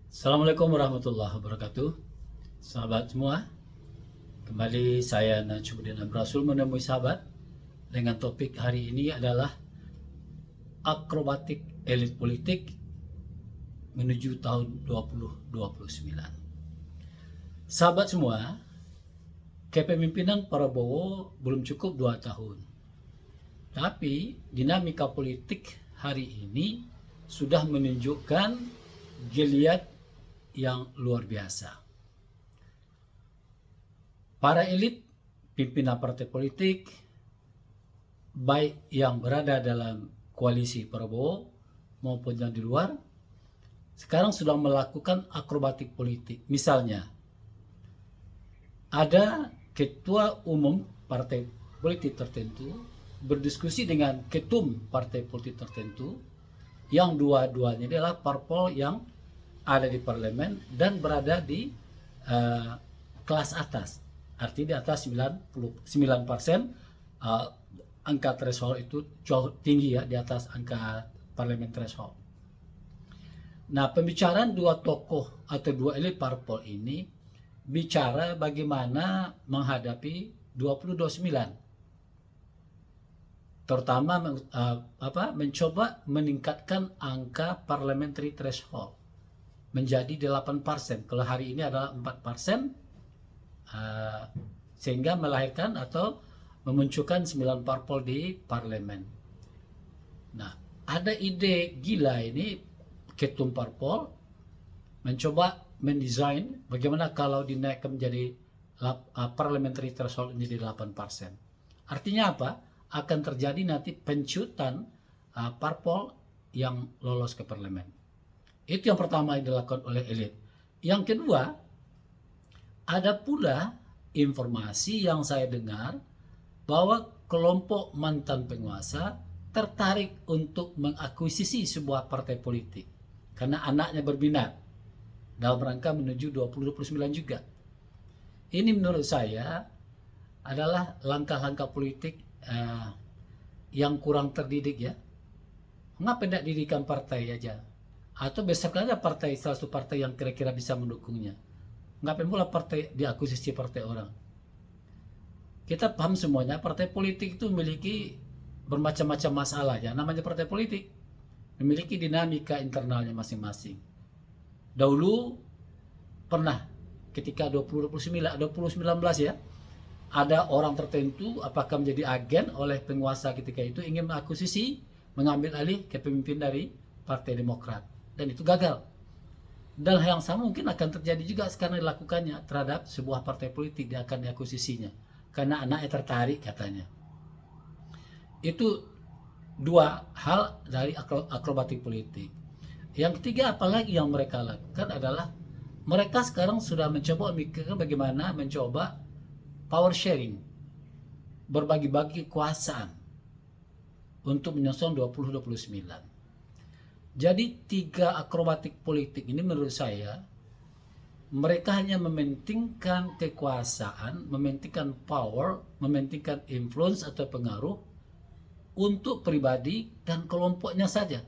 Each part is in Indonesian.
Assalamualaikum warahmatullahi wabarakatuh. Sahabat semua, kembali saya Najmuddin Abrasul menemui sahabat dengan topik hari ini adalah akrobatik elit politik menuju tahun 2029. Sahabat semua, kepemimpinan Prabowo belum cukup 2 tahun. Tapi dinamika politik hari ini sudah menunjukkan geliat yang luar biasa. Para elit pimpinan partai politik, baik yang berada dalam koalisi Prabowo maupun yang di luar, sekarang sudah melakukan akrobatik politik. Misalnya, ada ketua umum partai politik tertentu berdiskusi dengan ketum partai politik tertentu, yang dua-duanya adalah parpol yang ada di parlemen dan berada di kelas atas, artinya di atas 99%. Angka threshold itu jauh tinggi ya, di atas angka parlemen threshold. Nah, pembicaraan dua tokoh atau dua elit parpol ini bicara bagaimana menghadapi 2029, terutama mencoba meningkatkan angka parliamentary threshold menjadi 8%. Kalau hari ini adalah 4%, sehingga melahirkan atau memunculkan 9 parpol di parlemen. Nah, ada ide gila ini, ketum parpol mencoba mendesain bagaimana kalau dinaikkan menjadi parliamentary threshold menjadi 8%. Artinya apa? Akan terjadi nanti pencutan parpol yang lolos ke parlemen. Itu yang pertama yang dilakukan oleh elit. Yang kedua, ada pula informasi yang saya dengar bahwa kelompok mantan penguasa tertarik untuk mengakuisisi sebuah partai politik karena anaknya berminat dalam rangka menuju 2029 juga. Ini menurut saya adalah langkah-langkah politik yang kurang terdidik ya. Mengapa tidak didirikan partai aja? Atau besarkan aja partai, salah satu partai yang kira-kira bisa mendukungnya. Ngapain pula partai diakuisisi partai orang? Kita paham semuanya, partai politik itu memiliki bermacam-macam masalah ya. Namanya partai politik memiliki dinamika internalnya masing-masing. Dahulu pernah ketika 2019 ya, ada orang tertentu apakah menjadi agen oleh penguasa ketika itu ingin mengakuisisi, mengambil alih kepemimpinan dari Partai Demokrat, dan itu gagal. Dan hal yang sama mungkin akan terjadi juga sekarang dilakukannya terhadap sebuah partai politik, dia akan diakuisisinya karena anaknya tertarik katanya. Itu dua hal dari akrobatik politik. Yang ketiga, apalagi yang mereka lakukan adalah mereka sekarang sudah mencoba memikirkan bagaimana mencoba power sharing, berbagi-bagi kekuasaan untuk menyusun 2029. Jadi tiga akrobatik politik ini menurut saya, mereka hanya mementingkan kekuasaan, mementingkan power, mementingkan influence atau pengaruh untuk pribadi dan kelompoknya saja.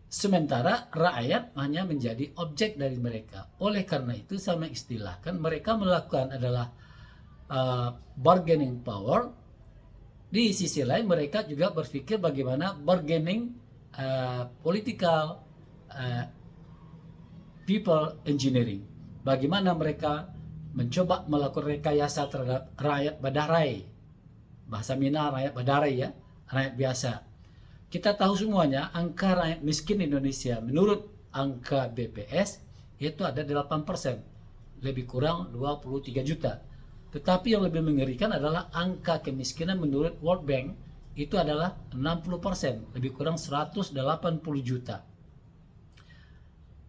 Sementara rakyat hanya menjadi objek dari mereka. Oleh karena itu saya mengistilahkan mereka melakukan adalah bargaining power. Di sisi lain mereka juga berpikir bagaimana bargaining political people engineering. Bagaimana mereka mencoba melakukan rekayasa terhadap rakyat badarai. Bahasa Minang rakyat badarai ya, rakyat biasa. Kita tahu semuanya angka rakyat miskin Indonesia menurut angka BPS itu ada 8%, lebih kurang 23 juta. Tetapi yang lebih mengerikan adalah angka kemiskinan menurut World Bank itu adalah 60%, lebih kurang 180 juta.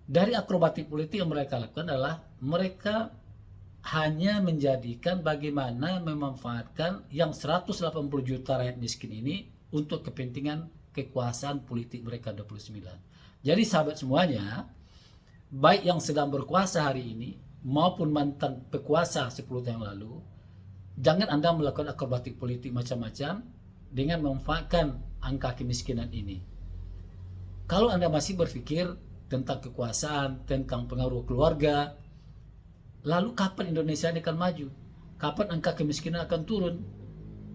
Dari akrobatik politik yang mereka lakukan adalah mereka hanya menjadikan bagaimana memanfaatkan yang 180 juta rakyat miskin ini untuk kepentingan kekuasaan politik mereka 29. Jadi sahabat semuanya, baik yang sedang berkuasa hari ini maupun mantan pekuasa 10 tahun yang lalu, jangan Anda melakukan akrobatik politik macam-macam dengan memanfaatkan angka kemiskinan ini. Kalau Anda masih berpikir tentang kekuasaan, tentang pengaruh keluarga. Lalu kapan Indonesia ini akan maju? Kapan angka kemiskinan akan turun?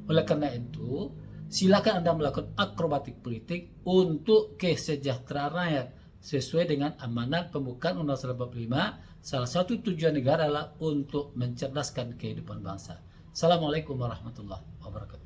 Oleh karena itu, silakan Anda melakukan akrobatik politik untuk kesejahteraan rakyat sesuai dengan amanat pembukaan Undang-Undang 45. Salah satu tujuan negara adalah untuk mencerdaskan kehidupan bangsa. Assalamualaikum warahmatullahi wabarakatuh.